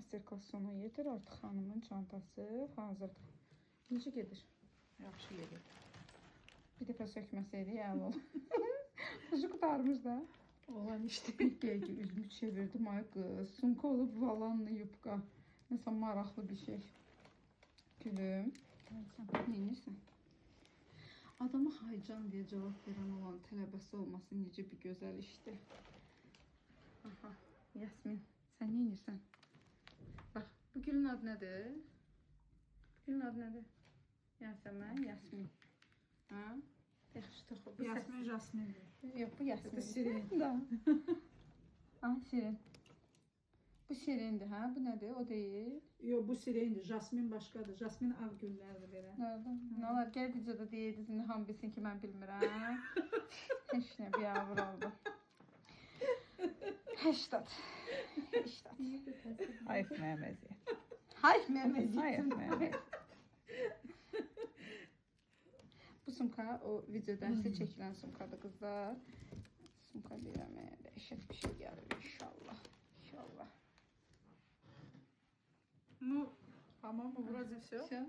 master-klass sona yetir. Artıq xanımın çantası hazırdır. Necə gedir? Yaxşı gedir. Bir dəfə sökməsəydik əla ol. Qışı qutarmış da. Olan işte. Bir dəqiqə üzümü çevirdim ay qız. Sumka olub valanlı yupqa. Nəsə maraqlı bir şey. Gülüm. Neyinirsən? Adama haycan deyə cavab verən olan tələbəsi olması necə bir gözəl işdir. Aha, Yasmin, sən neyinirsən? Bax, bu gülün adı nədir? Gülün adı nədir? Yasəmən, Yasmin. Ha? Yaxşı toxu. Yasmin, Jasmindir. Yox, bu Yasmin. Bu Şirin. Da. Ah, Şirin. Bu Şirindir, ha? Bu nədir? O deyil. Yox, bu Sirendir. Jasmin başqadır. Jasmin ağ güllərdir belə. Nerede? Ne olar? Gel videoda deyirdiniz, ham bilsin ki ben bilmirəm. Heç nə bir avır oldu. Heştat. Heştat. Hayf Mehmezi. Hayf Mehmezi. Hayf Mehmezi. Bu sumka o video dersi çekilen sumkadı kızlar. Sumka deyirəm, dəhşət bir şey gəlir inşallah. İnşallah. Ну, по-моему, вроде все. Все.